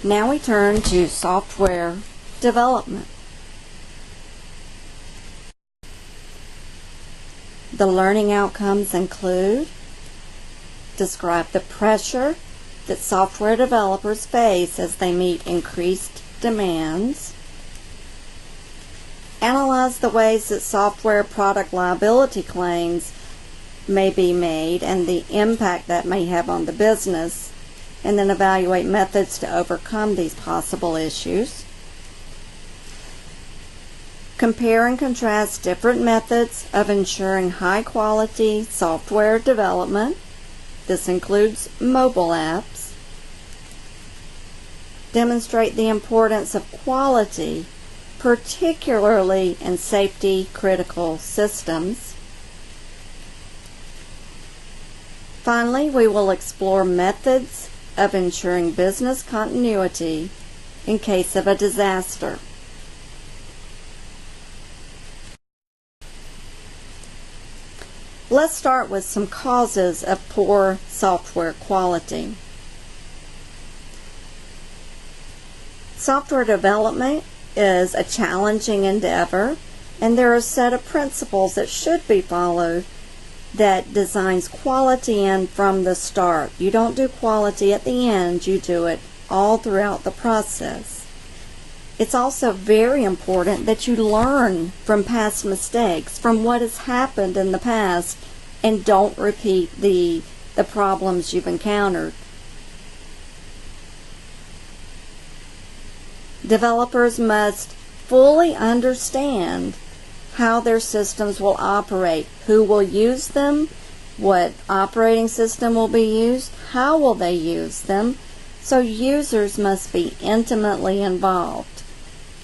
Now we turn to software development. The learning outcomes include: describe the pressure that software developers face as they meet increased demands. Analyze the ways that software product liability claims may be made and the impact that may have on the business, and then evaluate methods to overcome these possible issues. Compare and contrast different methods of ensuring high-quality software development. This includes mobile apps. Demonstrate the importance of quality, particularly in safety-critical systems. Finally, we will explore methods of ensuring business continuity in case of a disaster. Let's start with some causes of poor software quality. Software development is a challenging endeavor, and there are a set of principles that should be followed that designs quality in from the start. You don't do quality at the end, you do it all throughout the process. It's also very important that you learn from past mistakes, from what has happened in the past, and don't repeat the problems you've encountered. Developers must fully understand how their systems will operate, who will use them, what operating system will be used, how will they use them, so users must be intimately involved.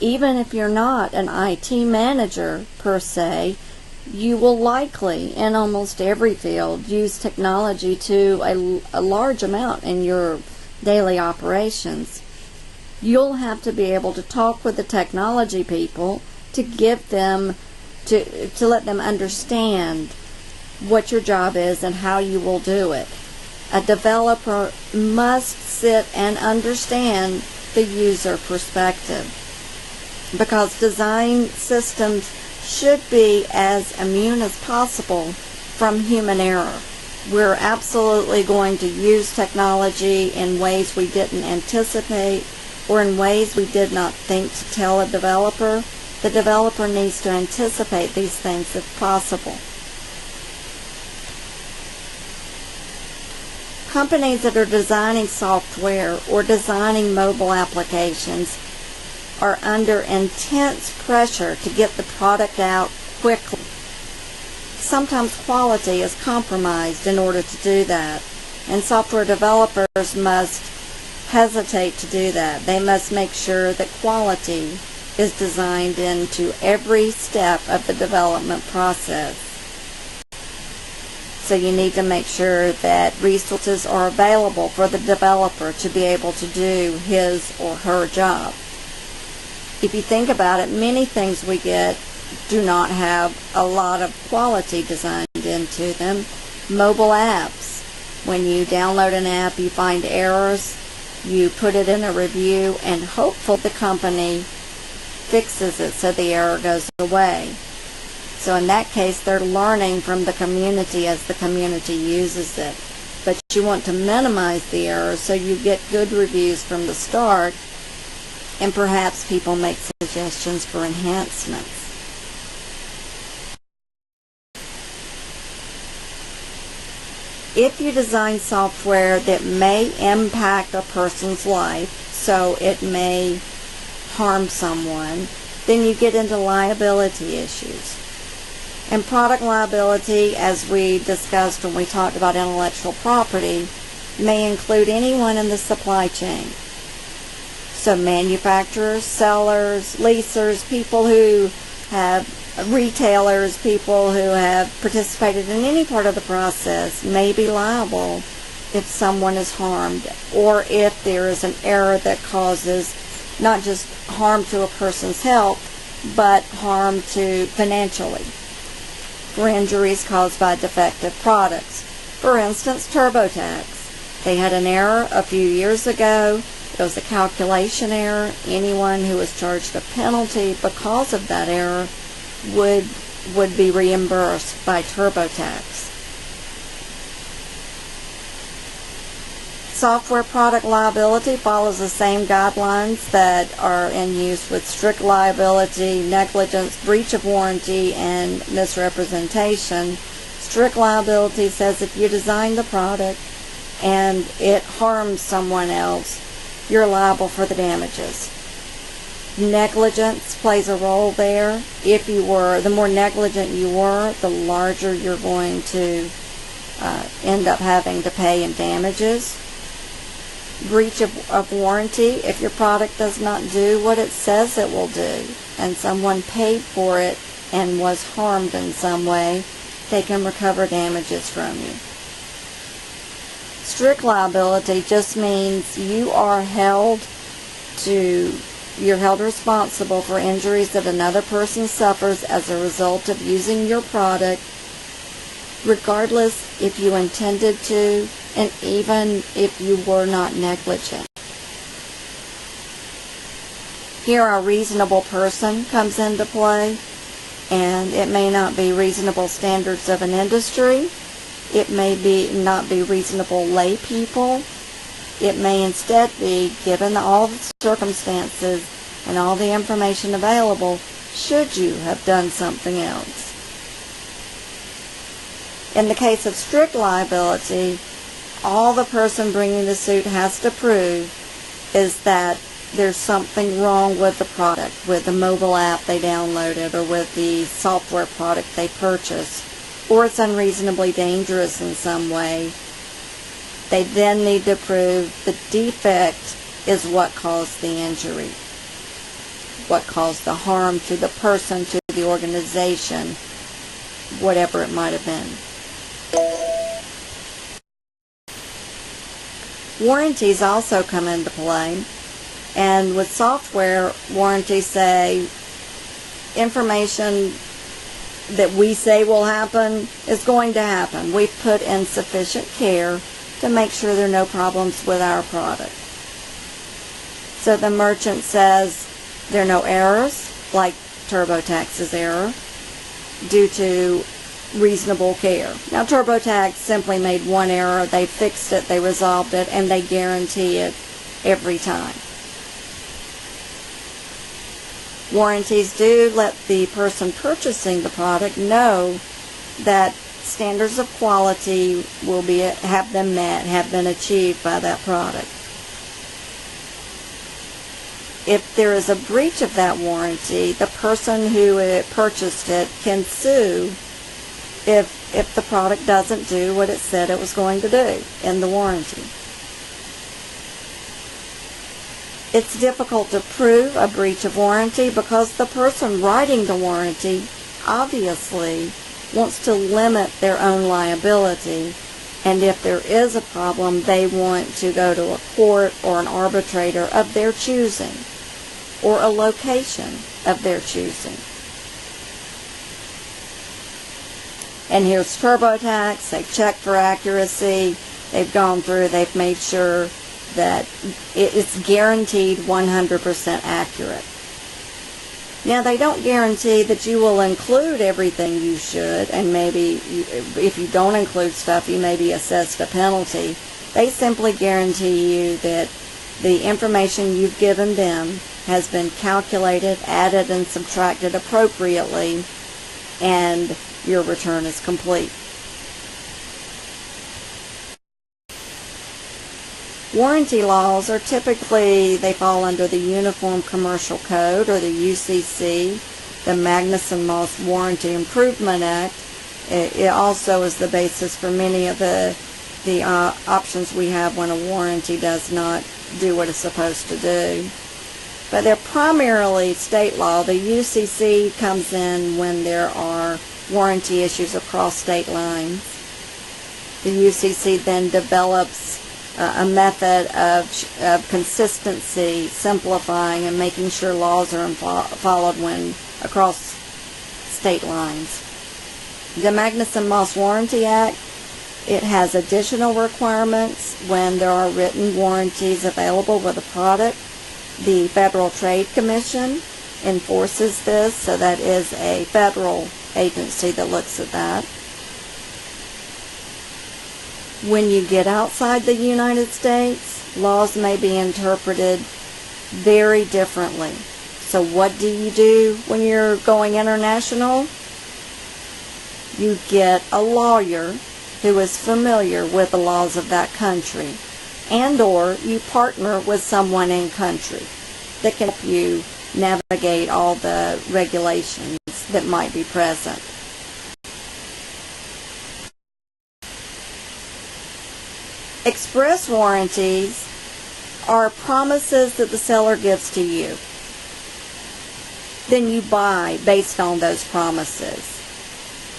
Even if you're not an IT manager per se, you will likely, in almost every field, use technology to a large amount in your daily operations. You'll have to be able to talk with the technology people to give them, to let them understand what your job is and how you will do it. A developer must sit and understand the user perspective, because design systems should be as immune as possible from human error. We're absolutely going to use technology in ways we didn't anticipate or in ways we did not think to tell a developer. The developer needs to anticipate these things if possible. Companies that are designing software or designing mobile applications are under intense pressure to get the product out quickly. Sometimes quality is compromised in order to do that, and software developers must hesitate to do that. They must make sure that quality is designed into every step of the development process. So you need to make sure that resources are available for the developer to be able to do his or her job. If you think about it, many things we get do not have a lot of quality designed into them. Mobile apps. When you download an app, you find errors, you put it in a review, and hopefully the company fixes it so the error goes away. So in that case, they're learning from the community as the community uses it. But you want to minimize the errors so you get good reviews from the start, and perhaps people make suggestions for enhancements. If you design software that may impact a person's life, so it may harm someone, then you get into liability issues. And product liability, as we discussed when we talked about intellectual property, may include anyone in the supply chain. So manufacturers, sellers, leasers, people who have retailers, people who have participated in any part of the process may be liable if someone is harmed, or if there is an error that causes not just harm to a person's health, but harm to financially, for injuries caused by defective products. For instance, TurboTax. They had an error a few years ago. it was a calculation error, anyone who was charged a penalty because of that error would be reimbursed by TurboTax. Software product liability follows the same guidelines that are in use with strict liability, negligence, breach of warranty, and misrepresentation. Strict liability says if you design the product and it harms someone else, you're liable for the damages. Negligence plays a role there. The more negligent you were, the larger you're going to end up having to pay in damages. Breach of warranty, if your product does not do what it says it will do, and someone paid for it and was harmed in some way, they can recover damages from you. Strict liability just means you're held responsible for injuries that another person suffers as a result of using your product, regardless if you intended to, and even if you were not negligent. Here our reasonable person comes into play, and it may not be reasonable standards of an industry. It may not be reasonable lay people. It may instead be, given all the circumstances and all the information available, should you have done something else. In the case of strict liability, all the person bringing the suit has to prove is that there's something wrong with the product, with the mobile app they downloaded, or with the software product they purchased, or it's unreasonably dangerous in some way. They then need to prove the defect is what caused the injury, what caused the harm to the person, to the organization, whatever it might have been. Warranties also come into play, and with software, warranties say information that we say will happen is going to happen. We've put in sufficient care to make sure there are no problems with our product. So the merchant says there are no errors, like TurboTax's error, due to reasonable care. Now TurboTax simply made one error, they fixed it, they resolved it, and they guarantee it every time. Warranties do let the person purchasing the product know that standards of quality have been met, have been achieved by that product. If there is a breach of that warranty, the person who purchased it can sue if the product doesn't do what it said it was going to do in the warranty. It's difficult to prove a breach of warranty because the person writing the warranty obviously wants to limit their own liability, and if there is a problem, they want to go to a court or an arbitrator of their choosing, or a location of their choosing. And here's TurboTax. They've checked for accuracy. They've gone through. They've made sure that it's guaranteed 100% accurate. Now, they don't guarantee that you will include everything you should, and maybe if you don't include stuff, you may be assessed a penalty. They simply guarantee you that the information you've given them has been calculated, added, and subtracted appropriately, and your return is complete. Warranty laws are typically, they fall under the Uniform Commercial Code, or the UCC, the Magnuson-Moss Warranty Improvement Act. It also is the basis for many of the options we have when a warranty does not do what it's supposed to do. But they're primarily state law. The UCC comes in when there are warranty issues across state lines. The UCC then develops a method of consistency, simplifying, and making sure laws are followed when across state lines. The Magnuson-Moss Warranty Act It has additional requirements when there are written warranties available with a product. The Federal Trade Commission enforces this, so that is a federal agency that looks at that. When you get outside the United States, laws may be interpreted very differently. So what do you do when you're going international? You get a lawyer who is familiar with the laws of that country, and or you partner with someone in country that can help you navigate all the regulations that might be present. Express warranties are promises that the seller gives to you. Then you buy based on those promises.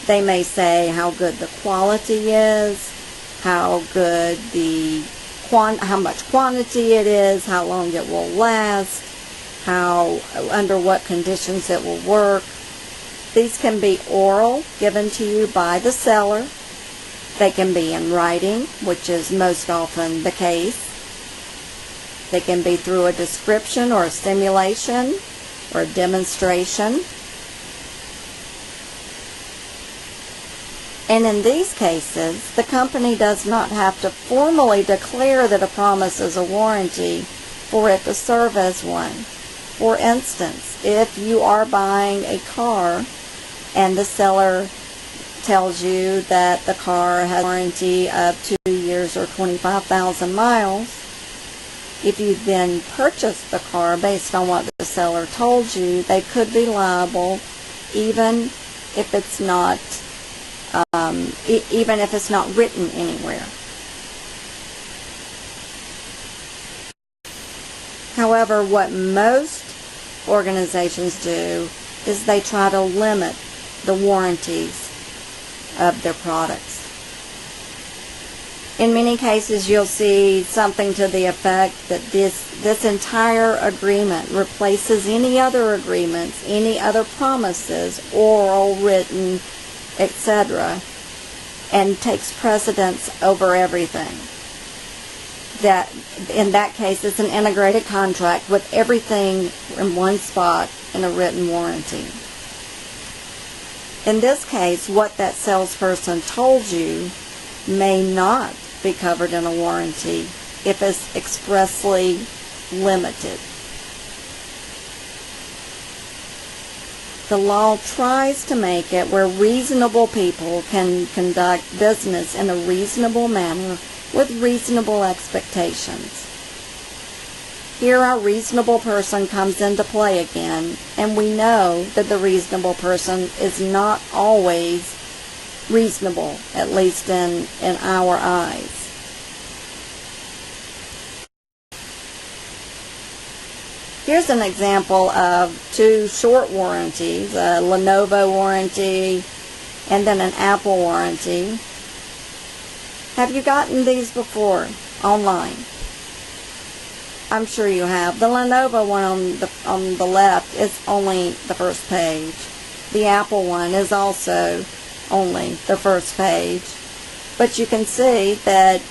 They may say how good the quality is, how good how much quantity it is, how long it will last, under what conditions it will work. These can be oral, given to you by the seller. They can be in writing, which is most often the case. They can be through a description or a simulation or a demonstration. And in these cases, the company does not have to formally declare that a promise is a warranty for it to serve as one. For instance, if you are buying a car and the seller tells you that the car has a warranty of 2 years or 25,000 miles, if you then purchase the car based on what the seller told you, they could be liable even if it's not written anywhere. However, what most organizations do is they try to limit the warranties of their products. In many cases, you'll see something to the effect that this entire agreement replaces any other agreements, any other promises, oral, written, etc., and takes precedence over everything. That in that case, it's an integrated contract with everything in one spot in a written warranty. In this case, what that salesperson told you may not be covered in a warranty if it's expressly limited. The law tries to make it where reasonable people can conduct business in a reasonable manner with reasonable expectations. Here our reasonable person comes into play again, and we know that the reasonable person is not always reasonable, at least in our eyes. Here's an example of two short warranties, a Lenovo warranty and then an Apple warranty. Have you gotten these before online? I'm sure you have. The Lenovo one on the left is only the first page. The Apple one is also only the first page. But you can see that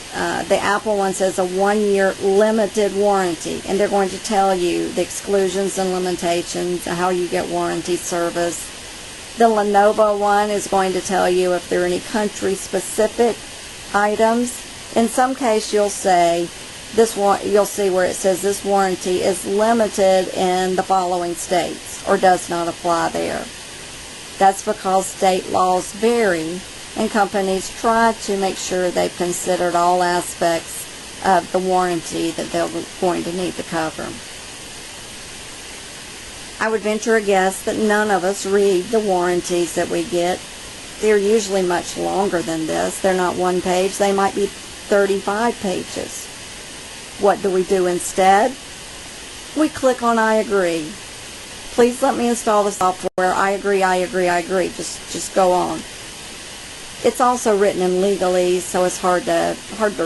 the Apple one says a 1-year limited warranty, and they're going to tell you the exclusions and limitations, how you get warranty service. The Lenovo one is going to tell you if there are any country-specific items. In some case, you'll see where it says this warranty is limited in the following states or does not apply there. That's because state laws vary, and companies try to make sure they've considered all aspects of the warranty that they're going to need to cover. I would venture a guess that none of us read the warranties that we get. They're usually much longer than this. They're not one page. They might be 35 pages. What do we do instead? We click on I agree. Please let me install the software. I agree, I agree, I agree. Just go on. It's also written in legalese, so it's hard to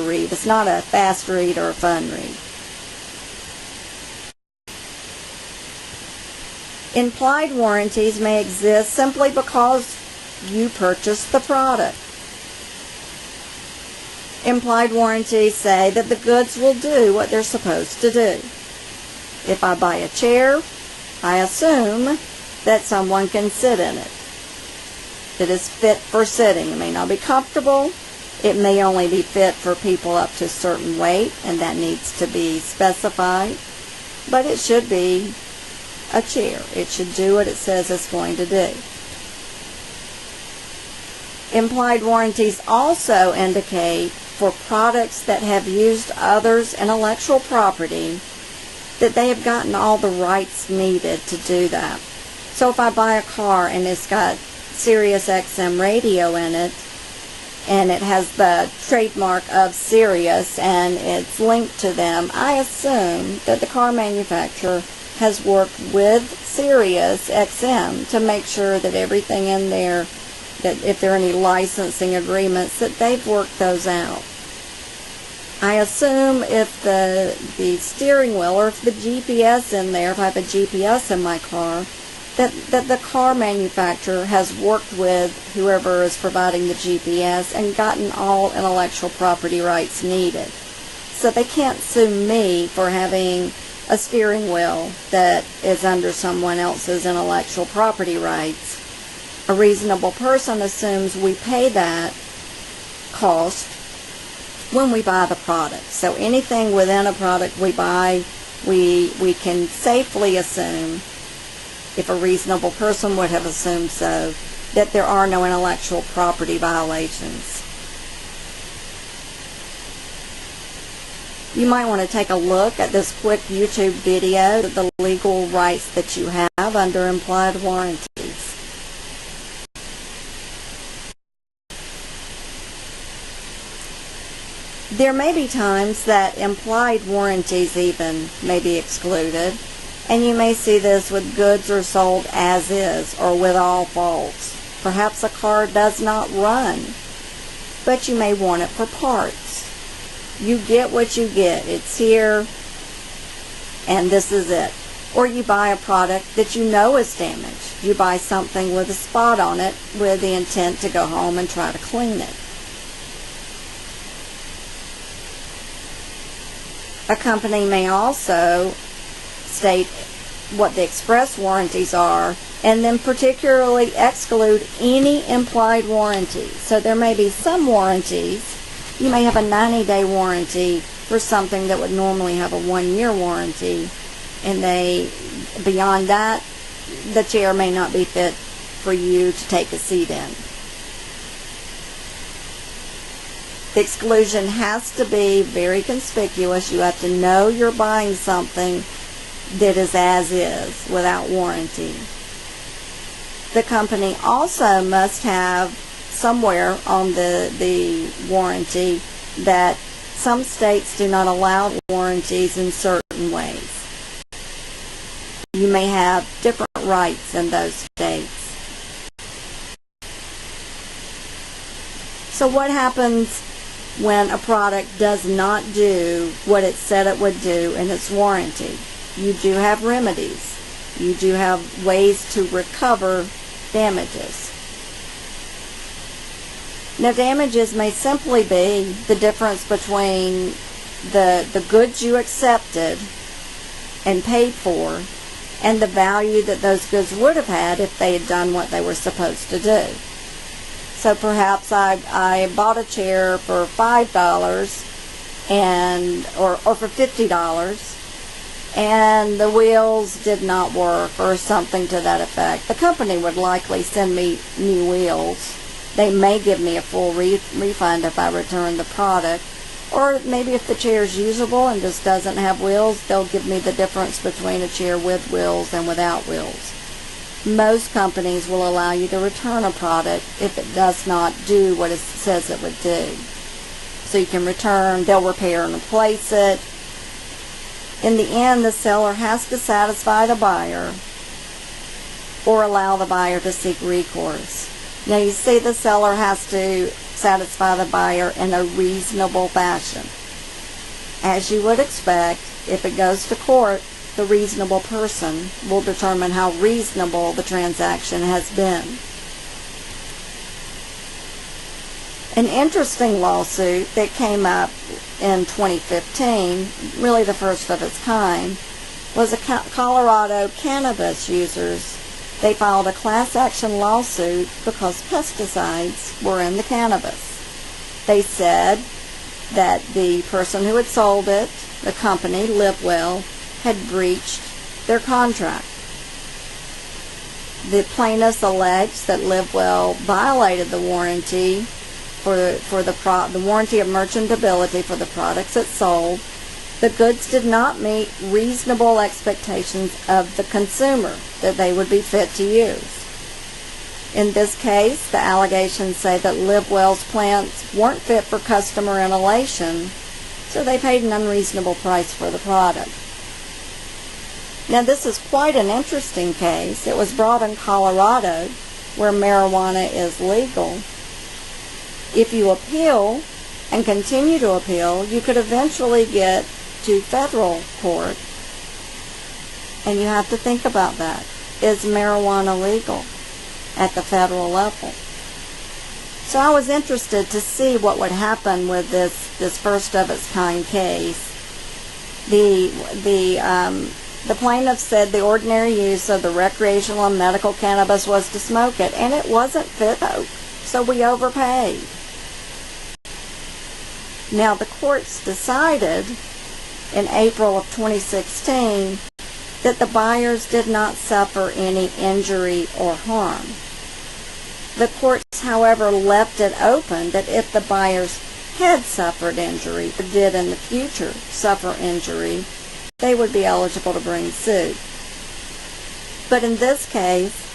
read. It's not a fast read or a fun read. Implied warranties may exist simply because you purchased the product. Implied warranties say that the goods will do what they're supposed to do. If I buy a chair, I assume that someone can sit in it. It is fit for sitting. It may not be comfortable. It may only be fit for people up to a certain weight, and that needs to be specified. But it should be a chair. It should do what it says it's going to do. Implied warranties also indicate for products that have used others' intellectual property that they have gotten all the rights needed to do that. So if I buy a car and it's got Sirius XM radio in it, and it has the trademark of Sirius and it's linked to them, I assume that the car manufacturer has worked with Sirius XM to make sure that everything in there, that if there are any licensing agreements, that they've worked those out. I assume if the steering wheel, or if the GPS in there, if I have a GPS in my car, that the car manufacturer has worked with whoever is providing the GPS and gotten all intellectual property rights needed. So they can't sue me for having a steering wheel that is under someone else's intellectual property rights. A reasonable person assumes we pay that cost when we buy the product. So anything within a product we buy, we can safely assume, if a reasonable person would have assumed so, that there are no intellectual property violations. You might want to take a look at this quick YouTube video, the legal rights that you have under implied warranties. There may be times that implied warranties even may be excluded, and you may see this with goods are sold as is or with all faults. Perhaps a car does not run, but you may want it for parts. You get what you get. It's here, and this is it. Or you buy a product that you know is damaged. You buy something with a spot on it with the intent to go home and try to clean it. A company may also state what the express warranties are and then particularly exclude any implied warranty. So there may be some warranties. You may have a 90-day warranty for something that would normally have a 1-year warranty, and beyond that, the chair may not be fit for you to take a seat in. The exclusion has to be very conspicuous. You have to know you're buying something that is as is, without warranty. The company also must have somewhere on the warranty that some states do not allow warranties in certain ways. You may have different rights in those states. So what happens when a product does not do what it said it would do in its warranty? You do have remedies. You do have ways to recover damages. Now, damages may simply be the difference between the goods you accepted and paid for and the value that those goods would have had if they had done what they were supposed to do. So perhaps I bought a chair for $5 or for $50, and the wheels did not work or something to that effect. The company would likely send me new wheels. They may give me a full refund if I return the product. Or maybe if the chair is usable and just doesn't have wheels, they'll give me the difference between a chair with wheels and without wheels. Most companies will allow you to return a product if it does not do what it says it would do. So you can return, they'll repair and replace it. In the end, the seller has to satisfy the buyer or allow the buyer to seek recourse. Now you see, the seller has to satisfy the buyer in a reasonable fashion. As you would expect, if it goes to court, the reasonable person will determine how reasonable the transaction has been. An interesting lawsuit that came up in 2015, really the first of its kind, was Colorado cannabis users. They filed a class action lawsuit because pesticides were in the cannabis. They said that the person who had sold it, the company, LiveWell, had breached their contract. The plaintiffs alleged that LiveWell violated the warranty for the warranty of merchantability for the products it sold. The goods did not meet reasonable expectations of the consumer that they would be fit to use. In this case, the allegations say that LiveWell's plants weren't fit for customer inhalation, so they paid an unreasonable price for the product. Now, this is quite an interesting case. It was brought in Colorado, where marijuana is legal. If you appeal and continue to appeal, you could eventually get to federal court, and you have to think about that. Is marijuana legal at the federal level? So I was interested to see what would happen with this first of its kind case. The plaintiff said the ordinary use of the recreational and medical cannabis was to smoke it, and it wasn't fit, so we overpaid. Now, the courts decided in April of 2016 that the buyers did not suffer any injury or harm. The courts, however, left it open that if the buyers had suffered injury or did in the future suffer injury, they would be eligible to bring suit. But in this case,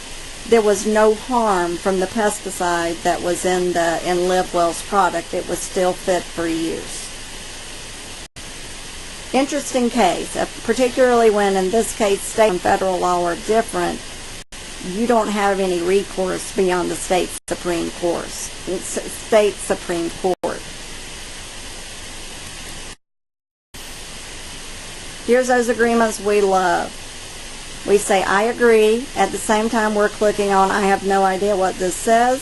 there was no harm from the pesticide that was in LiveWell's product. It was still fit for use. Interesting case, particularly when in this case state and federal law are different. You don't have any recourse beyond the state Supreme Court. Here's those agreements we love. We say, I agree. At the same time, we're clicking on, I have no idea what this says.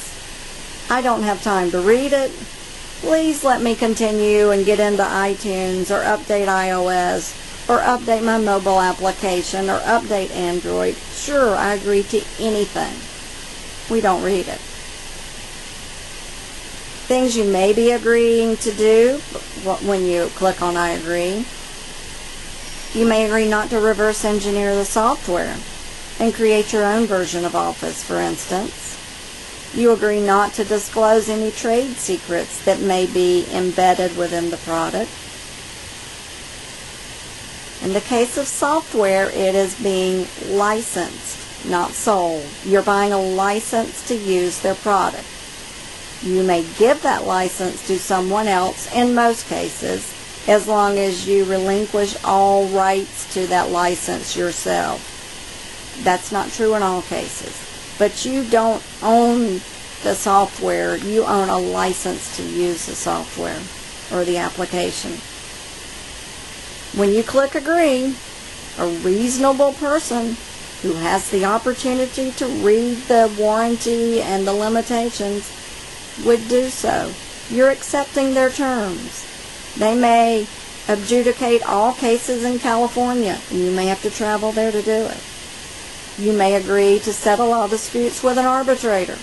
I don't have time to read it. Please let me continue and get into iTunes or update iOS or update my mobile application or update Android. Sure, I agree to anything. We don't read it. Things you may be agreeing to do when you click on I agree. You may agree not to reverse engineer the software and create your own version of Office, for instance. You agree not to disclose any trade secrets that may be embedded within the product. In the case of software, it is being licensed, not sold. You're buying a license to use their product. You may give that license to someone else in most cases, as long as you relinquish all rights to that license yourself. That's not true in all cases. But you don't own the software. You own a license to use the software or the application. When you click agree, a reasonable person who has the opportunity to read the warranty and the limitations would do so. You're accepting their terms. They may adjudicate all cases in California, and you may have to travel there to do it. You may agree to settle all disputes with an arbitrator.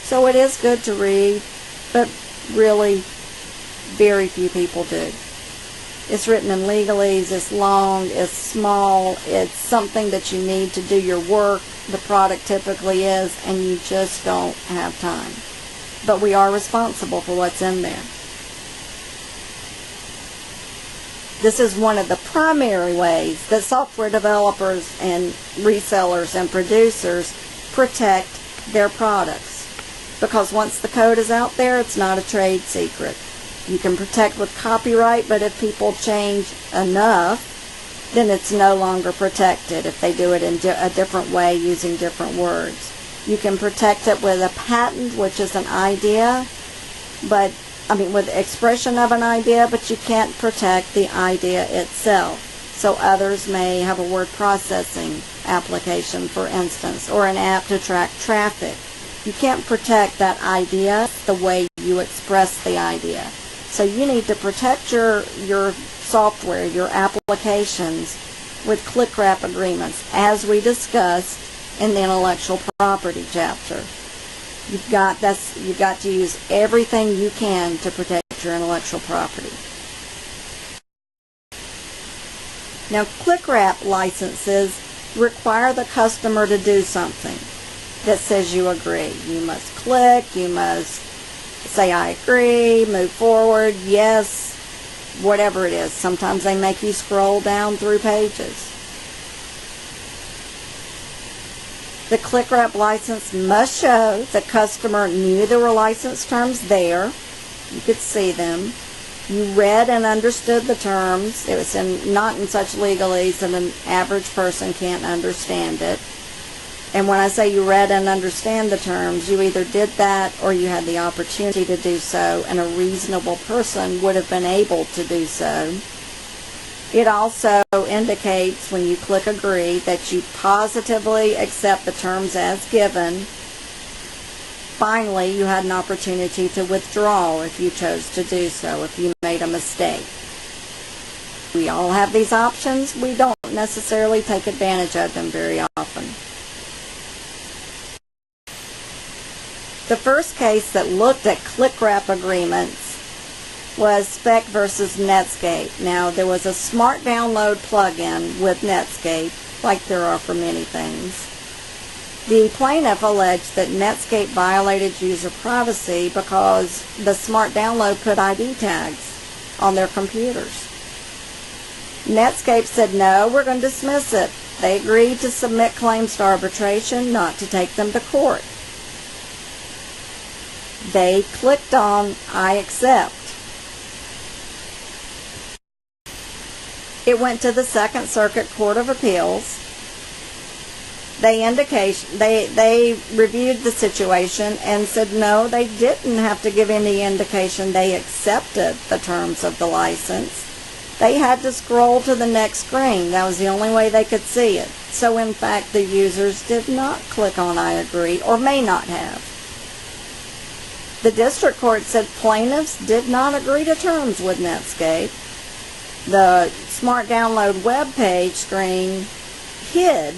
So it is good to read, but really very few people do. It's written in legalese, it's long, it's small, it's something that you need to do your work, the product typically is, and you just don't have time. But we are responsible for what's in there. This is one of the primary ways that software developers and resellers and producers protect their products. Because once the code is out there, it's not a trade secret. You can protect with copyright, but if people change enough, then it's no longer protected if they do it in a different way using different words. You can protect it with a patent, which is an idea, with the expression of an idea, but you can't protect the idea itself. So others may have a word processing application, for instance, or an app to track traffic. You can't protect that idea the way You express the idea. So you need to protect your software, your applications, with clickwrap agreements, as we discussed in the intellectual property chapter. You've got to use everything you can to protect your intellectual property. Now, clickwrap licenses require the customer to do something that says you agree. You must click, you must say I agree, move forward, yes, whatever it is. Sometimes they make you scroll down through pages. The clickwrap license must show the customer knew there were license terms there. You could see them. You read and understood the terms. It was not in such legalese that an average person can't understand it. And when I say you read and understand the terms, you either did that or you had the opportunity to do so, and a reasonable person would have been able to do so. It also indicates, when you click agree, that you positively accept the terms as given. Finally, you had an opportunity to withdraw if you chose to do so, if you made a mistake. We all have these options. We don't necessarily take advantage of them very often. The first case that looked at clickwrap agreements was Specht versus Netscape. Now, there was a smart download plugin with Netscape, like there are for many things. The plaintiff alleged that Netscape violated user privacy because the smart download put ID tags on their computers. Netscape said, no, we're going to dismiss it. They agreed to submit claims to arbitration, not to take them to court. They clicked on I accept. It went to the Second Circuit Court of Appeals. They reviewed the situation and said no, they didn't have to give any indication they accepted the terms of the license. They had to scroll to the next screen. That was the only way they could see it. So in fact, the users did not click on I agree, or may not have. The district court said plaintiffs did not agree to terms with Netscape. The Smart Download web page screen hid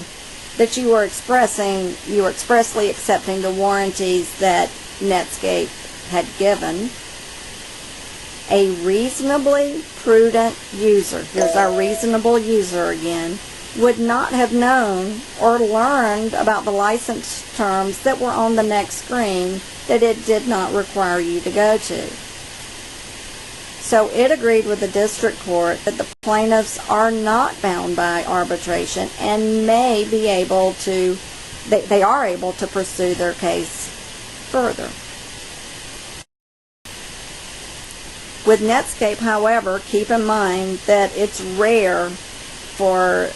that you were expressly accepting the warranties that Netscape had given. A reasonably prudent user, here's our reasonable user again, would not have known or learned about the license terms that were on the next screen that it did not require you to go to. So it agreed with the district court that the plaintiffs are not bound by arbitration and may be able to, they are able to pursue their case further. With Netscape, however, keep in mind that it's rare for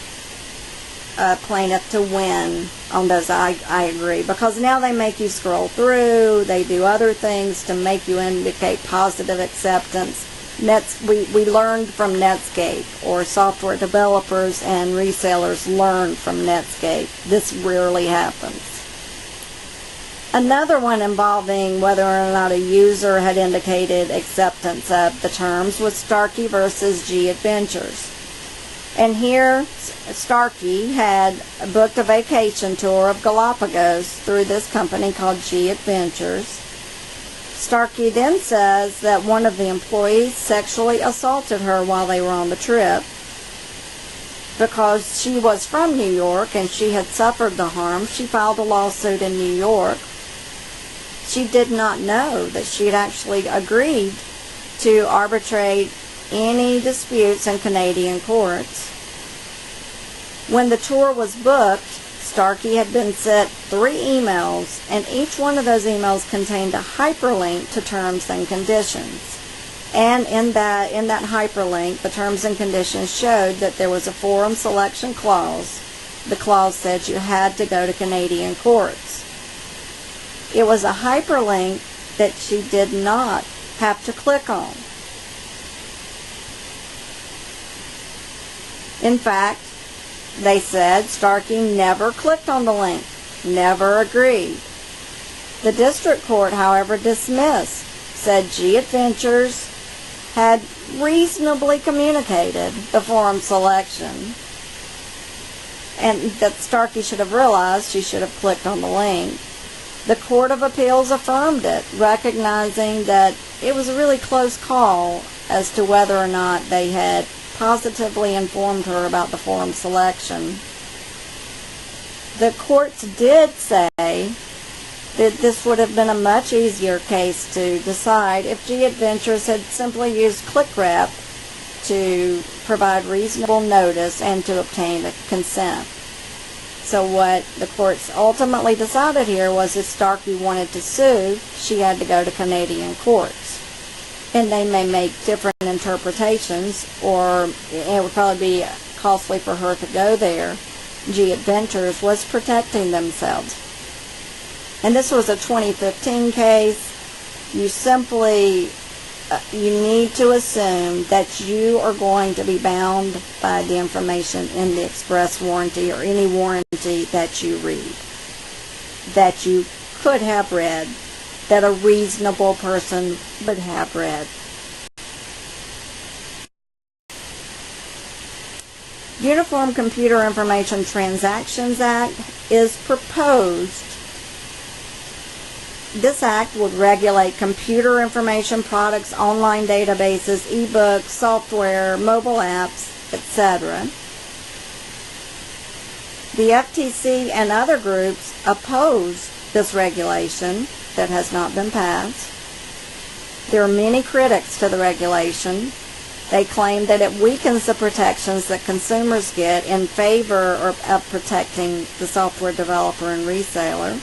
a plaintiff to win on those I agree, because now they make you scroll through, they do other things to make you indicate positive acceptance. We learned from Netscape, or software developers and resellers learn from Netscape. This rarely happens. Another one involving whether or not a user had indicated acceptance of the terms was Starkey versus G Adventures. And here, Starkey had booked a vacation tour of Galapagos through this company called G Adventures. Starkey then says that one of the employees sexually assaulted her while they were on the trip. Because she was from New York and she had suffered the harm, she filed a lawsuit in New York. She did not know that she had actually agreed to arbitrate any disputes in Canadian courts. When the tour was booked, Starkey had been sent 3 emails, and each one of those emails contained a hyperlink to terms and conditions. And in that hyperlink, the terms and conditions showed that there was a forum selection clause. The clause said you had to go to Canadian courts. It was a hyperlink that she did not have to click on. In fact, they said Starkey never clicked on the link, never agreed. The district court, however, dismissed, said G Adventures had reasonably communicated the forum selection, and that Starkey should have realized she should have clicked on the link. The Court of Appeals affirmed it, recognizing that it was a really close call as to whether or not they had positively informed her about the forum selection. The courts did say that this would have been a much easier case to decide if G Adventures had simply used clickwrap to provide reasonable notice and to obtain a consent. So what the courts ultimately decided here was if Starkey wanted to sue, she had to go to Canadian courts. And they may make different interpretations, or it would probably be costly for her to go there. G Adventures was protecting themselves. And this was a 2015 case. You need to assume that you are going to be bound by the information in the express warranty or any warranty that you read, that you could have read, that a reasonable person would have read. Uniform Computer Information Transactions Act is proposed. This act would regulate computer information products, online databases, e-books, software, mobile apps, etc. The FTC and other groups oppose this regulation that has not been passed. There are many critics to the regulation. They claim that it weakens the protections that consumers get in favor of protecting the software developer and reseller.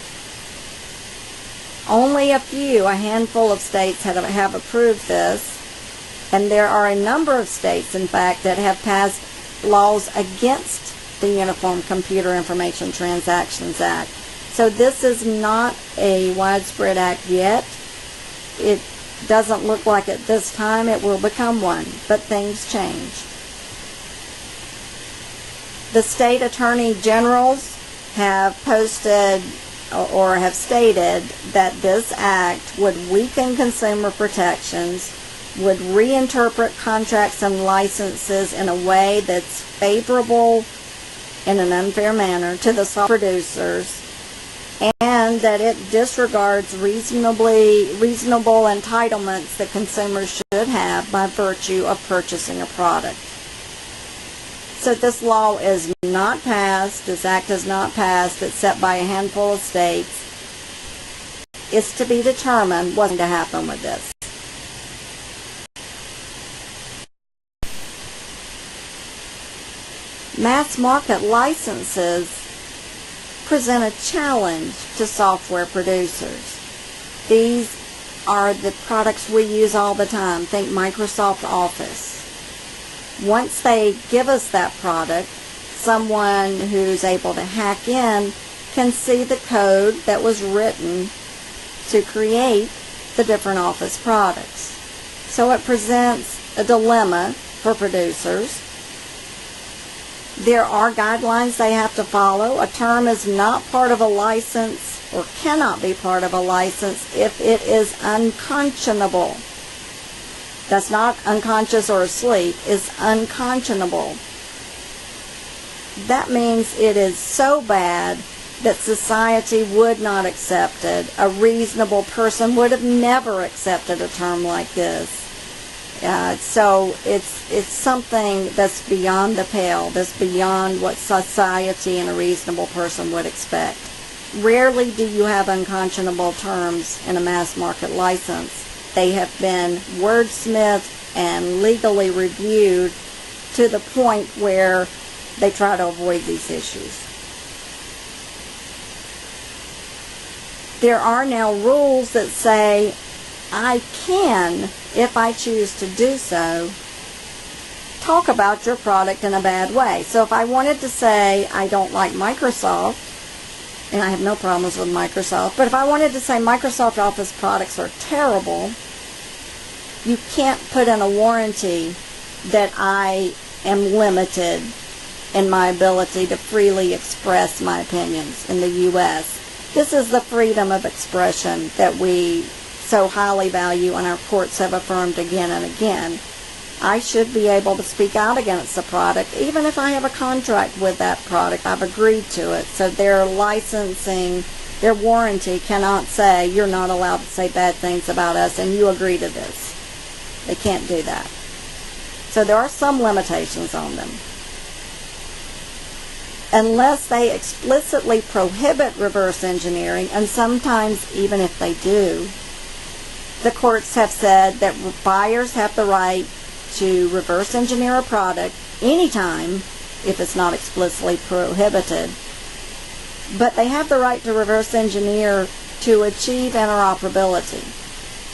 Only a handful of states have approved this, and there are a number of states, in fact, that have passed laws against the Uniform Computer Information Transactions Act. So this is not a widespread act yet. It doesn't look like at this time it will become one, but things change. The state attorney generals have posted or have stated that this act would weaken consumer protections, would reinterpret contracts and licenses in a way that's favorable in an unfair manner to the software producers, and that it disregards reasonable entitlements that consumers should have by virtue of purchasing a product. So this law is not passed, this act is not passed, it's set by a handful of states. It's to be determined what's going to happen with this. Mass market licenses present a challenge to software producers. These are the products we use all the time. Think Microsoft Office. Once they give us that product, someone who's able to hack in can see the code that was written to create the different Office products. So it presents a dilemma for producers. There are guidelines they have to follow. A term is not part of a license or cannot be part of a license if it is unconscionable. That's not unconscious or asleep, it's unconscionable. That means it is so bad that society would not accept it. A reasonable person would have never accepted a term like this. So it's something that's beyond the pale, that's beyond what society and a reasonable person would expect. Rarely do you have unconscionable terms in a mass market license. They have been wordsmithed and legally reviewed to the point where they try to avoid these issues. There are now rules that say I can, if I choose to do so, talk about your product in a bad way. So if I wanted to say I don't like Microsoft, and I have no problems with Microsoft, but if I wanted to say Microsoft Office products are terrible, you can't put in a warranty that I am limited in my ability to freely express my opinions in the U.S. This is the freedom of expression that we so highly value and our courts have affirmed again and again. I should be able to speak out against the product, even if I have a contract with that product. I've agreed to it. So their licensing, their warranty cannot say, you're not allowed to say bad things about us and you agree to this. They can't do that. So there are some limitations on them. Unless they explicitly prohibit reverse engineering, and sometimes even if they do, the courts have said that buyers have the right to reverse engineer a product anytime if it's not explicitly prohibited. But they have the right to reverse engineer to achieve interoperability.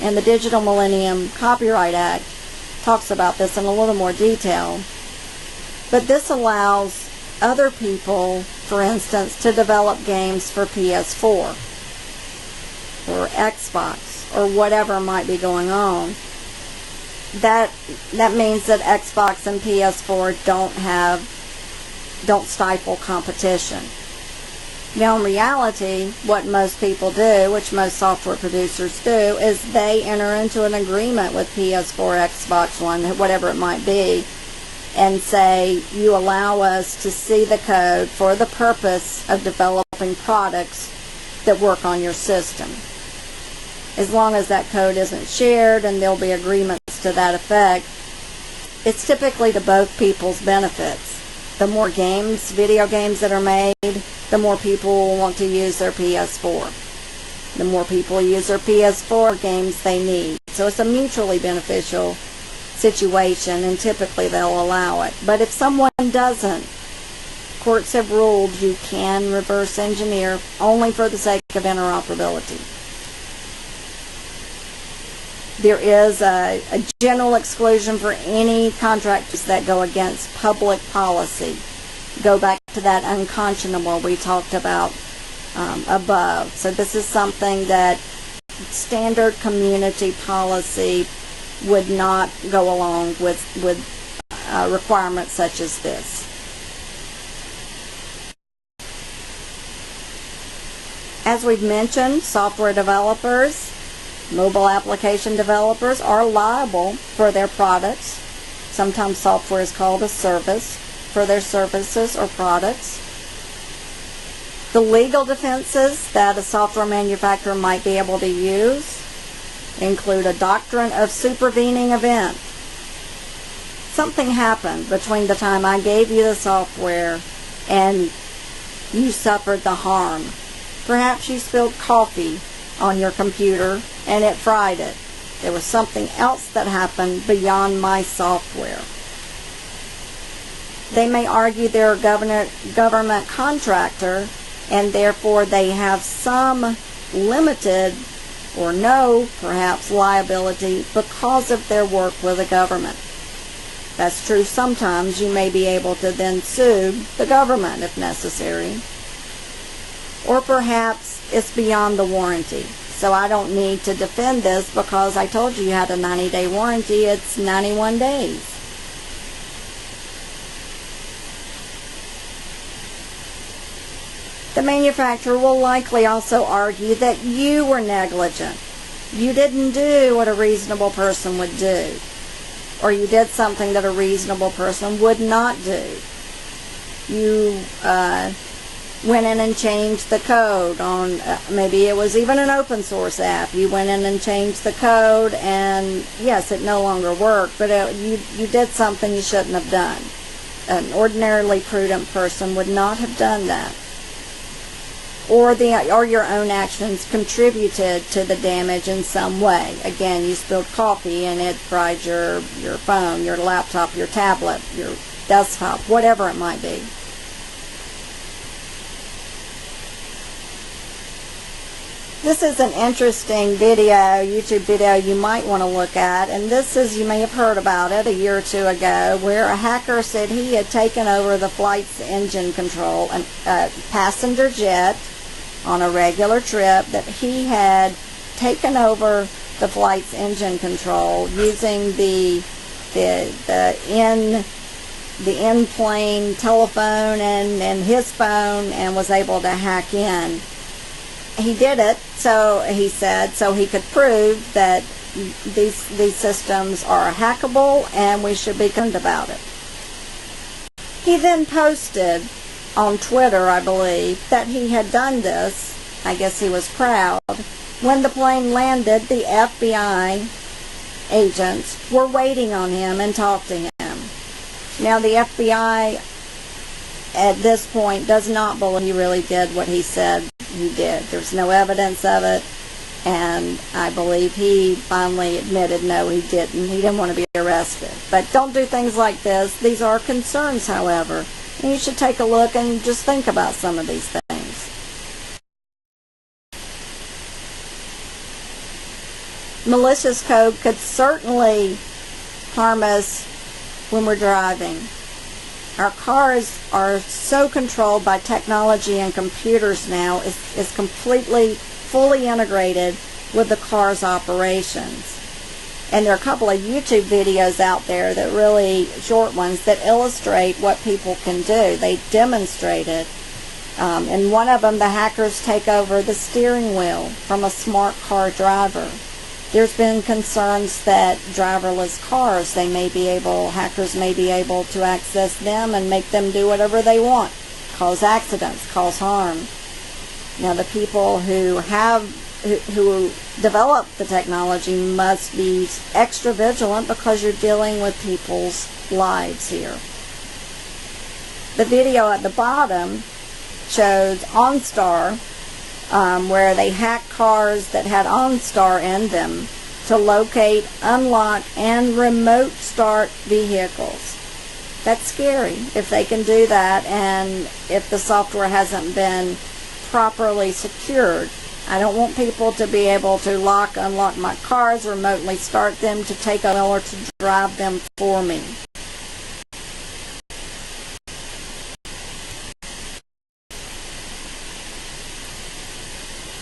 And the Digital Millennium Copyright Act talks about this in a little more detail. But this allows other people, for instance, to develop games for PS4 or Xbox or whatever might be going on. That means that Xbox and PS4 don't stifle competition. Now in reality, what most people do, which most software producers do, is they enter into an agreement with PS4, Xbox One, whatever it might be, and say, you allow us to see the code for the purpose of developing products that work on your system. As long as that code isn't shared, and there'll be agreements to that effect, it's typically to both people's benefits. The more games, video games that are made, the more people will want to use their PS4. The more people use their PS4, games they need. So it's a mutually beneficial situation, and typically they'll allow it. But if someone doesn't, courts have ruled you can reverse engineer only for the sake of interoperability. There is a general exclusion for any contracts that go against public policy. Go back to that unconscionable we talked about above. So this is something that standard community policy would not go along with requirements such as this. As we've mentioned, software developers, mobile application developers are liable for their products. Sometimes software is called a service for their services or products. The legal defenses that a software manufacturer might be able to use include a doctrine of supervening event. Something happened between the time I gave you the software and you suffered the harm. Perhaps you spilled coffee on your computer and it fried it. There was something else that happened beyond my software. They may argue they're a government contractor and therefore they have some limited or no, perhaps, liability because of their work with the government. That's true sometimes. You may be able to then sue the government if necessary. Or perhaps it's beyond the warranty. So I don't need to defend this because I told you had a 90-day warranty. It's 91 days. The manufacturer will likely also argue that you were negligent. You didn't do what a reasonable person would do. Or you did something that a reasonable person would not do. You went in and changed the code on, maybe it was even an open source app. You went in and changed the code and yes, it no longer worked, but you did something you shouldn't have done. An ordinarily prudent person would not have done that. Or your own actions contributed to the damage in some way. Again, you spilled coffee and it fried your phone, your laptop, your tablet, your desktop, whatever it might be. This is an interesting video, YouTube video you might want to look at, and this is, you may have heard about it a year or two ago, where a hacker said he had taken over the flight's engine control, a passenger jet on a regular trip, that he had taken over the flight's engine control using the in-plane telephone and his phone, and was able to hack in. he did it, so he said, so he could prove that these systems are hackable and we should be concerned about it. He then posted on Twitter, I believe, that he had done this. I guess he was proud. When the plane landed, the FBI agents were waiting on him and talked to him. Now, the FBI at this point does not believe he really did what he said he did. There's no evidence of it, and I believe he finally admitted no, he didn't. He didn't want to be arrested. But don't do things like this. These are concerns, however, and you should take a look and just think about some of these things. Malicious code could certainly harm us when we're driving. Our cars are so controlled by technology, and computers now is completely, fully integrated with the car's operations. And there are a couple of YouTube videos out there that really, short ones, that illustrate what people can do. They demonstrate it. In one of them, the hackers take over the steering wheel from a smart car driver. There's been concerns that driverless cars, hackers may be able to access them and make them do whatever they want, cause accidents, cause harm. Now, the people who develop the technology must be extra vigilant, because you're dealing with people's lives here. The video at the bottom shows OnStar, where they hacked cars that had OnStar in them to locate, unlock, and remote start vehicles. That's scary if they can do that, and if the software hasn't been properly secured. I don't want people to be able to unlock my cars, remotely start them, to take a wheel, or to drive them for me.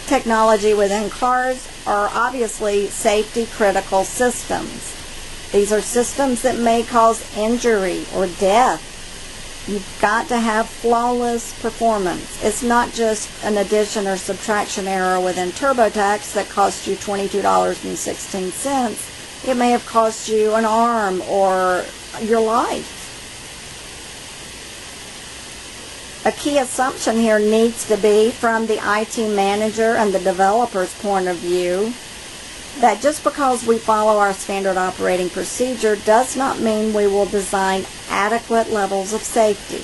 Technology within cars are obviously safety critical systems. These are systems that may cause injury or death. You've got to have flawless performance. It's not just an addition or subtraction error within TurboTax that cost you $22.16. It may have cost you an arm or your life. A key assumption here needs to be, from the IT manager and the developer's point of view, that just because we follow our standard operating procedure does not mean we will design adequate levels of safety.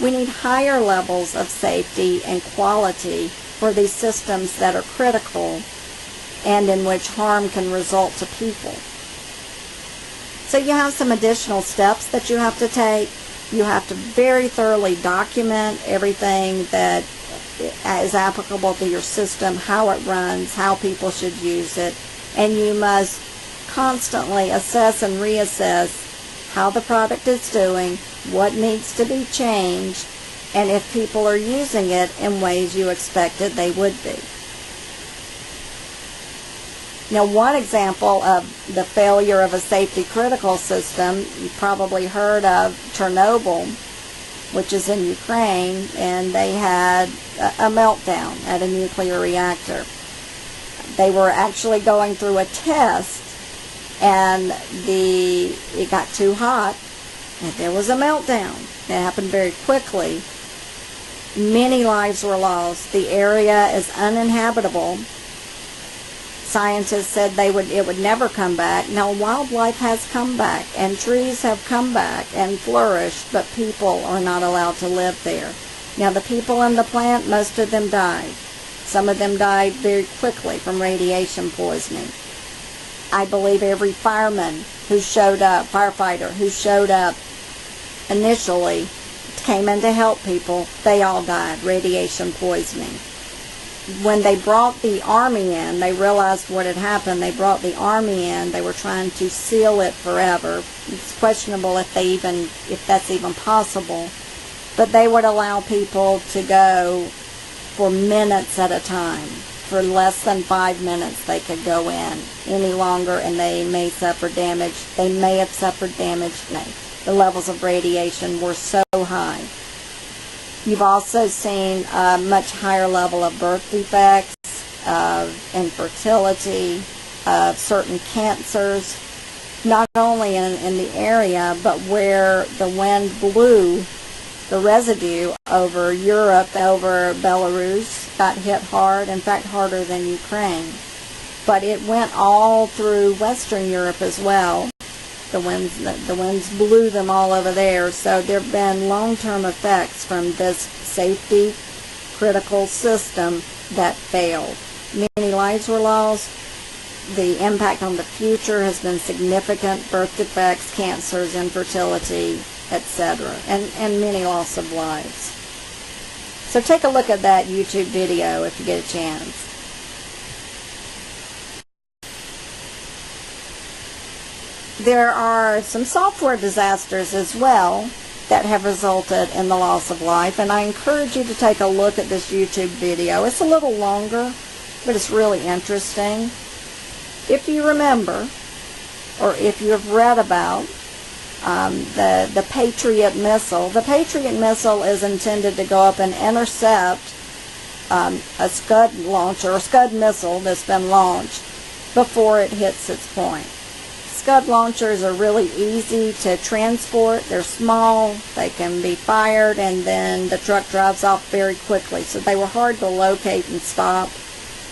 We need higher levels of safety and quality for these systems that are critical and in which harm can result to people. So you have some additional steps that you have to take. You have to very thoroughly document everything that is applicable to your system, how it runs, how people should use it, and you must constantly assess and reassess how the product is doing, what needs to be changed, and if people are using it in ways you expected they would be. Now, one example of the failure of a safety critical system, you probably heard of Chernobyl, which is in Ukraine, and they had a meltdown at a nuclear reactor. They were actually going through a test, and it got too hot, and there was a meltdown. It happened very quickly. Many lives were lost. The area is uninhabitable. Scientists said it would never come back. Now, wildlife has come back, and trees have come back and flourished, but people are not allowed to live there. Now, the people in the plant, most of them died. Some of them died very quickly from radiation poisoning. I believe every firefighter who showed up initially, came in to help people, they all died, radiation poisoning. When they brought the army in, they realized what had happened. They brought the army in. They were trying to seal it forever. It's questionable if that's even possible. But they would allow people to go for minutes at a time. For less than 5 minutes, they could go in. Any longer, and they may suffer damage. They may have suffered damage. The levels of radiation were so high. You've also seen a much higher level of birth defects, of infertility, of certain cancers, not only in the area, but where the wind blew the residue over Europe, over Belarus, got hit hard, in fact harder than Ukraine. But it went all through Western Europe as well. The winds blew them all over there. So there have been long-term effects from this safety critical system that failed. Many lives were lost. The impact on the future has been significant: birth defects, cancers, infertility, etc., and many loss of lives. So take a look at that YouTube video if you get a chance. There are some software disasters as well that have resulted in the loss of life, and I encourage you to take a look at this YouTube video. It's a little longer, but it's really interesting. If you remember, or if you have read about the Patriot missile, the Patriot missile is intended to go up and intercept a Scud launcher, or Scud missile that's been launched before it hits its point. Scud launchers are really easy to transport. They're small, they can be fired, and then the truck drives off very quickly. So they were hard to locate and stop,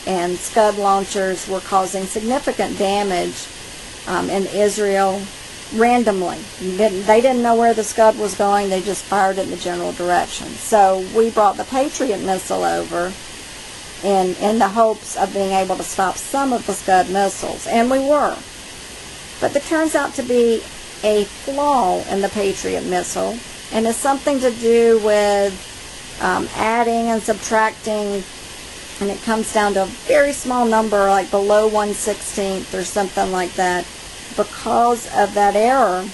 and Scud launchers were causing significant damage in Israel randomly. They didn't know where the Scud was going, they just fired it in the general direction. So we brought the Patriot missile over in the hopes of being able to stop some of the Scud missiles, and we were. But there turns out to be a flaw in the Patriot missile, and it's something to do with adding and subtracting, and it comes down to a very small number, like below 1/16 or something like that. Because of that error,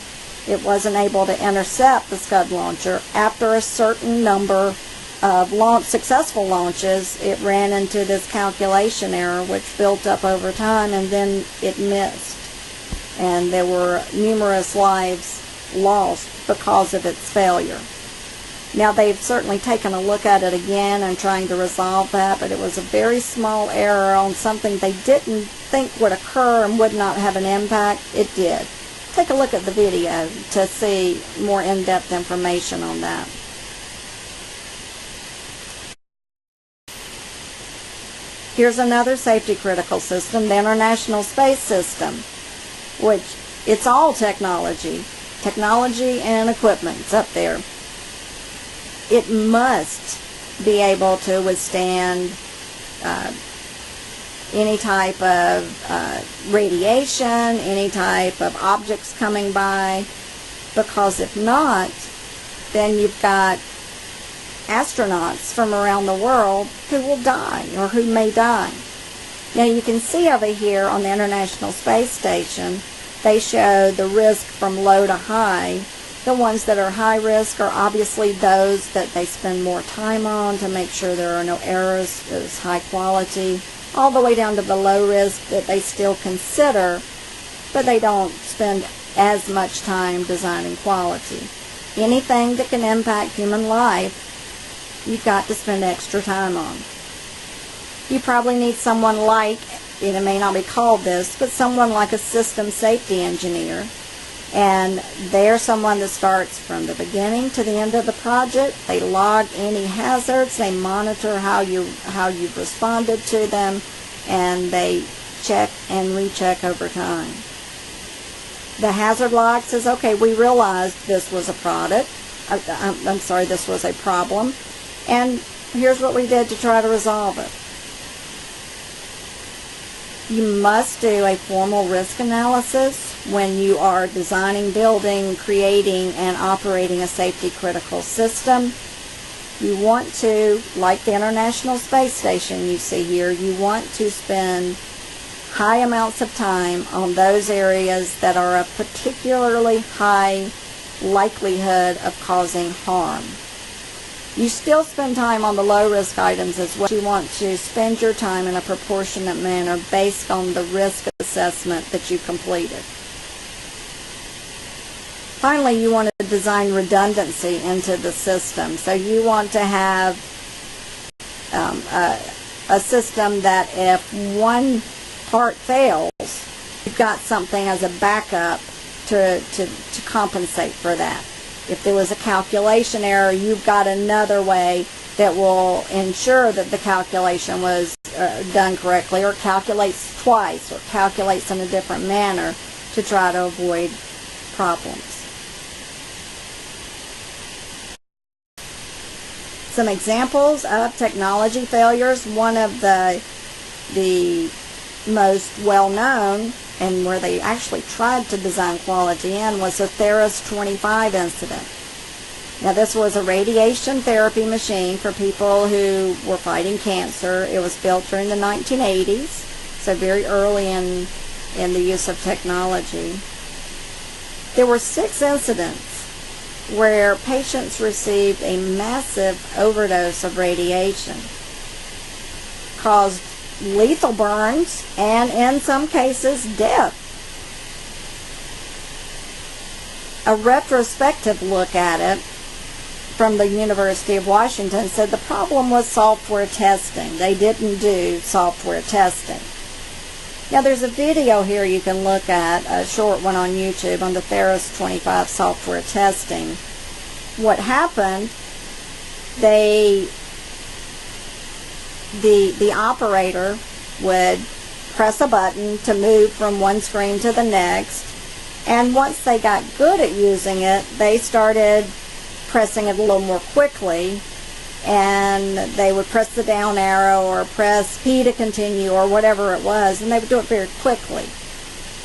it wasn't able to intercept the Scud launcher. After a certain number of successful launches, it ran into this calculation error, which built up over time, and then it missed. And there were numerous lives lost because of its failure. Now, they've certainly taken a look at it again and trying to resolve that, but it was a very small error on something they didn't think would occur and would not have an impact. It did. Take a look at the video to see more in-depth information on that. Here's another safety critical system, the International Space System, which it's all technology and equipment. It's up there. It must be able to withstand any type of radiation, any type of objects coming by, because if not, then you've got astronauts from around the world who will die, or who may die. Now you can see over here on the International Space Station, they show the risk from low to high. The ones that are high risk are obviously those that they spend more time on to make sure there are no errors, it's high quality, all the way down to the low risk that they still consider, but they don't spend as much time designing quality. Anything that can impact human life, you've got to spend extra time on. You probably need someone like, it may not be called this, but someone like a system safety engineer. And they're someone that starts from the beginning to the end of the project. They log any hazards, they monitor how you've responded to them, and they check and recheck over time. The hazard log says, okay, we realized this was a this was a problem, and here's what we did to try to resolve it. You must do a formal risk analysis when you are designing, building, creating, and operating a safety critical system. You want to, like the International Space Station you see here, you want to spend high amounts of time on those areas that are of particularly high likelihood of causing harm. You still spend time on the low-risk items as well. You want to spend your time in a proportionate manner based on the risk assessment that you completed. Finally, you want to design redundancy into the system. So you want to have a system that if one part fails, you've got something as a backup to compensate for that. If there was a calculation error, you've got another way that will ensure that the calculation was done correctly, or calculates twice, or calculates in a different manner to try to avoid problems. Some examples of technology failures. One of the most well-known, and where they actually tried to design quality in, was the ch07 incident. Now, this was a radiation therapy machine for people who were fighting cancer. It was built during the 1980s, so very early in the use of technology. There were 6 incidents where patients received a massive overdose of radiation, caused lethal burns, and in some cases death. A retrospective look at it from the University of Washington said the problem was software testing. They didn't do software testing. Now, there's a video here you can look at, a short one on YouTube, on the ch07 software testing. What happened, the operator would press a button to move from one screen to the next, and once they got good at using it, they started pressing it a little more quickly, and they would press the down arrow or press P to continue or whatever it was, and they would do it very quickly.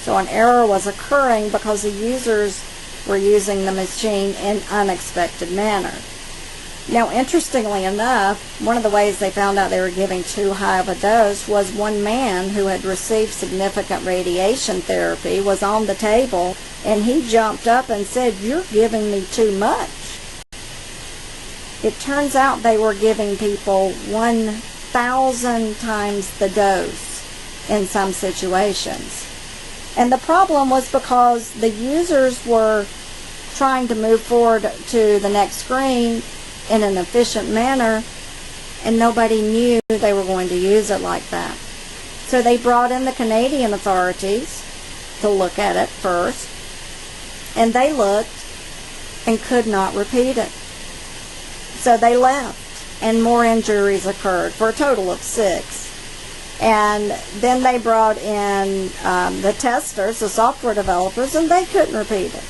So an error was occurring because the users were using the machine in unexpected manner. Now, interestingly enough, one of the ways they found out they were giving too high of a dose was one man who had received significant radiation therapy was on the table, and he jumped up and said, "You're giving me too much." It turns out they were giving people 1,000 times the dose in some situations. And the problem was because the users were trying to move forward to the next screen in an efficient manner, and nobody knew they were going to use it like that. So they brought in the Canadian authorities to look at it first, and they looked and could not repeat it. So they left, and more injuries occurred, for a total of 6. And then they brought in the testers, the software developers, and they couldn't repeat it.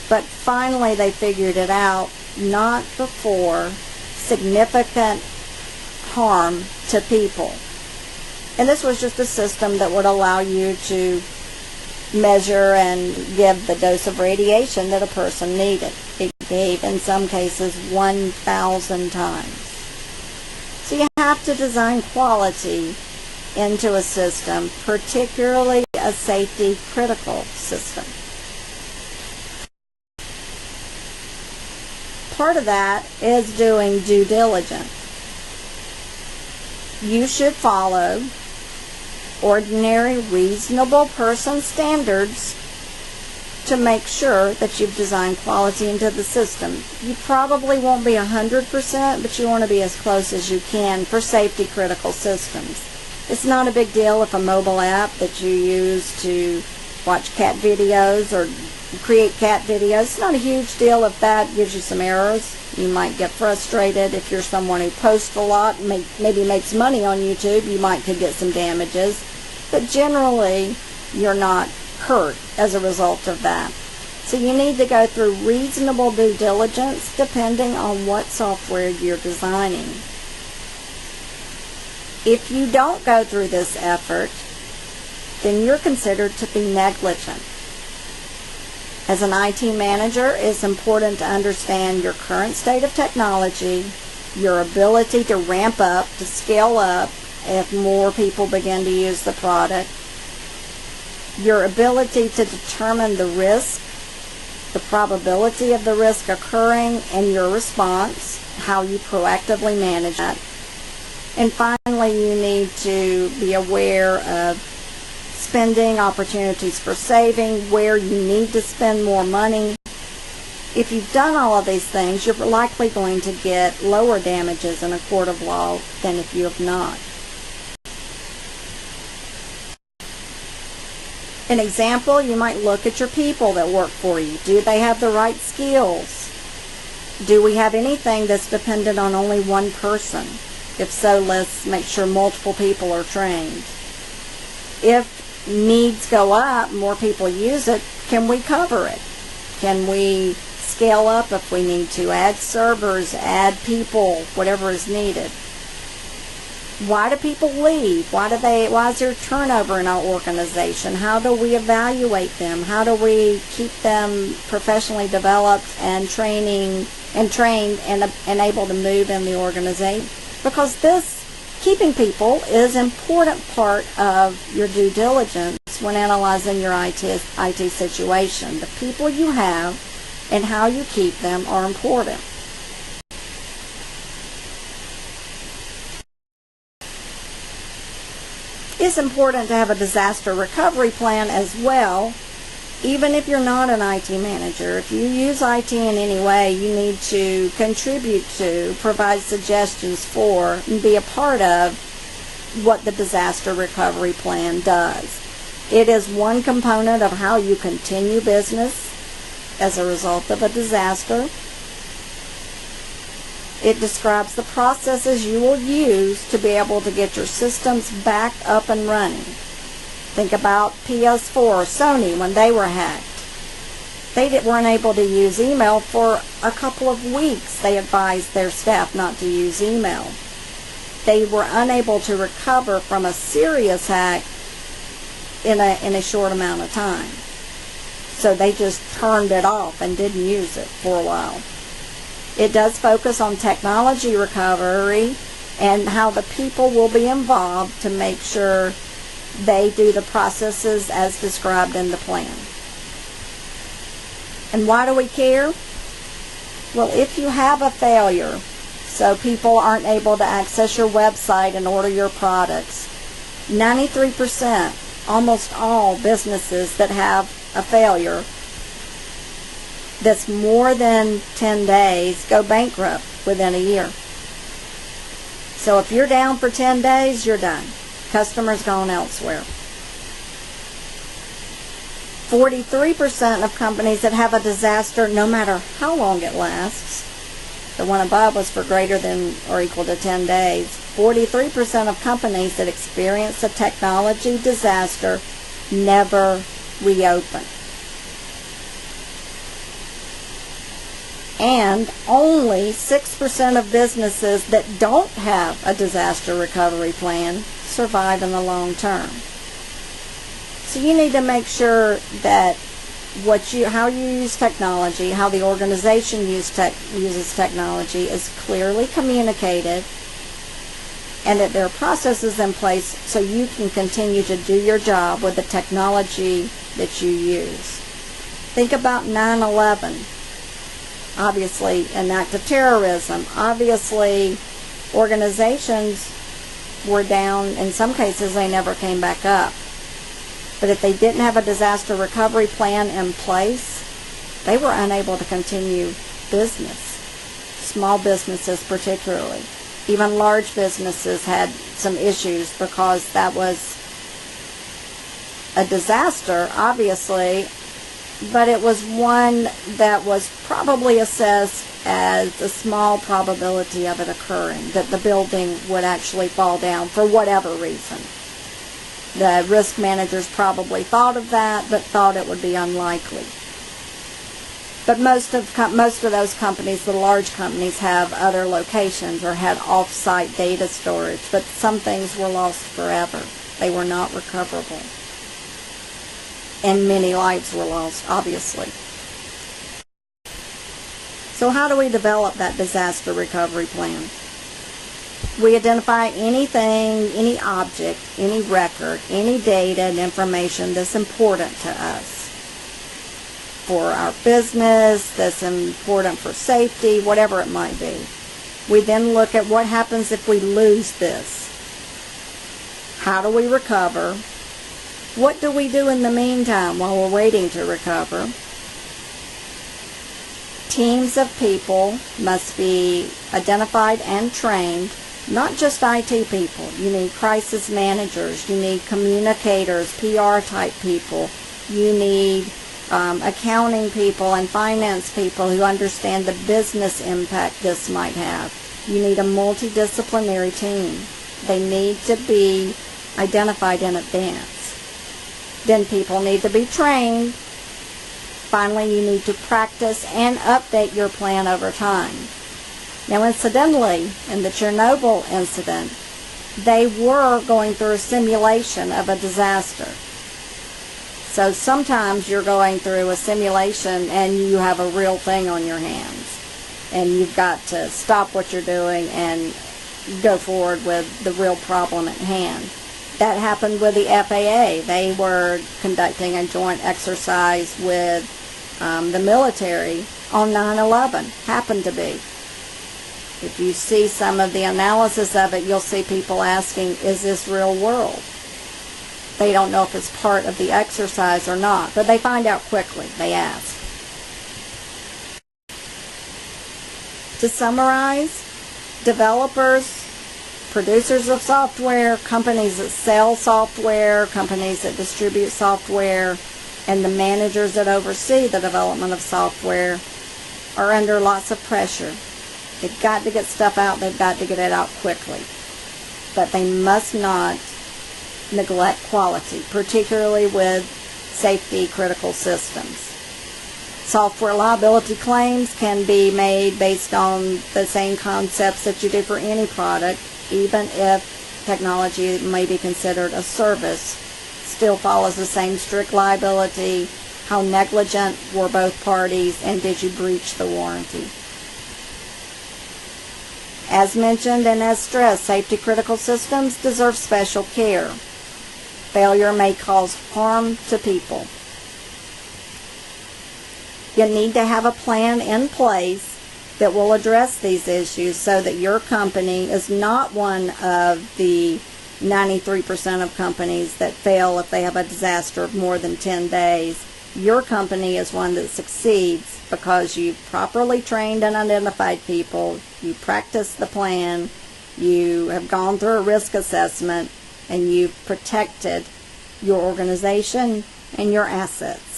But finally they figured it out, not before significant harm to people. And this was just a system that would allow you to measure and give the dose of radiation that a person needed. It gave, in some cases, 1,000 times. So you have to design quality into a system, particularly a safety critical system. Part of that is doing due diligence. You should follow ordinary, reasonable person standards to make sure that you've designed quality into the system. You probably won't be 100%, but you want to be as close as you can for safety critical systems. It's not a big deal if a mobile app that you use to watch cat videos or create cat videos, it's not a huge deal if that gives you some errors. You might get frustrated. If you're someone who posts a lot, maybe makes money on YouTube, you might could get some damages. But generally, you're not hurt as a result of that. So you need to go through reasonable due diligence depending on what software you're designing. If you don't go through this effort, then you're considered to be negligent. As an IT manager, it's important to understand your current state of technology, your ability to ramp up, to scale up if more people begin to use the product, your ability to determine the risk, the probability of the risk occurring, and your response, how you proactively manage that. And finally, you need to be aware of spending, opportunities for saving, where you need to spend more money, If you've done all of these things, you're likely going to get lower damages in a court of law than if you have not. An example, you might look at your people that work for you. Do they have the right skills? Do we have anything that's dependent on only one person? If so, let's make sure multiple people are trained. If needs go up, more people use it, can we cover it? Can we scale up if we need to? Add servers, add people, whatever is needed. Why do people leave? Why is there turnover in our organization? How do we evaluate them? How do we keep them professionally developed and trained and able to move in the organization? Because keeping people is an important part of your due diligence when analyzing your IT situation. The people you have and how you keep them are important. It's important to have a disaster recovery plan as well, even if you're not an IT manager. If you use IT in any way, you need to contribute to, provide suggestions for, and be a part of what the disaster recovery plan does. It is one component of how you continue business as a result of a disaster. It describes the processes you will use to be able to get your systems back up and running. Think about PS4, Sony, when they were hacked. They weren't able to use email for a couple of weeks. They advised their staff not to use email. They were unable to recover from a serious hack in a short amount of time. So they just turned it off and didn't use it for a while. It does focus on technology recovery and how the people will be involved to make sure they do the processes as described in the plan. And why do we care? Well, if you have a failure, so people aren't able to access your website and order your products, 93%, almost all businesses that have a failure that's more than 10 days go bankrupt within a year. So if you're down for 10 days, you're done. Customers gone elsewhere. 43% of companies that have a disaster, no matter how long it lasts, the one above was for greater than or equal to 10 days, 43% of companies that experience a technology disaster never reopen. And only 6% of businesses that don't have a disaster recovery plan survive in the long term. So you need to make sure that how you use technology, how the organization uses technology is clearly communicated, and that there are processes in place so you can continue to do your job with the technology that you use. Think about 9/11. Obviously, an act of terrorism. Obviously, organizations were down. In some cases, they never came back up. But if they didn't have a disaster recovery plan in place, they were unable to continue business. Small businesses particularly. Even large businesses had some issues because that was a disaster, obviously, but it was one that was probably assessed as a small probability of it occurring, that the building would actually fall down for whatever reason. The risk managers probably thought of that, but thought it would be unlikely. But most of those companies, the large companies, have other locations or had off-site data storage, but some things were lost forever. They were not recoverable. And many lives were lost, obviously. So how do we develop that disaster recovery plan? We identify anything, any object, any record, any data and information that's important to us. For our business, that's important for safety, whatever it might be. We then look at what happens if we lose this. How do we recover? What do we do in the meantime while we're waiting to recover? Teams of people must be identified and trained, not just IT people. You need crisis managers, you need communicators, PR type people, you need accounting people and finance people who understand the business impact this might have. You need a multidisciplinary team. They need to be identified in advance. Then people need to be trained. Finally, you need to practice and update your plan over time. Now, incidentally, in the Chernobyl incident, they were going through a simulation of a disaster. So sometimes you're going through a simulation and you have a real thing on your hands. And you've got to stop what you're doing and go forward with the real problem at hand. That happened with the FAA. They were conducting a joint exercise with the military on 9/11. Happened to be. If you see some of the analysis of it, you'll see people asking, is this real world? They don't know if it's part of the exercise or not, but they find out quickly. They ask. To summarize, developers, producers of software, companies that sell software, companies that distribute software, and the managers that oversee the development of software are under lots of pressure. They've got to get stuff out. They've got to get it out quickly. But they must not neglect quality, particularly with safety critical systems. Software liability claims can be made based on the same concepts that you do for any product, even if technology may be considered a service. Still follows the same strict liability. How negligent were both parties, and did you breach the warranty? As mentioned and as stressed, safety critical systems deserve special care. Failure may cause harm to people. You need to have a plan in place that will address these issues so that your company is not one of the 93% of companies that fail if they have a disaster of more than 10 days. Your company is one that succeeds because you've properly trained and identified people, you practiced the plan, you have gone through a risk assessment, and you've protected your organization and your assets.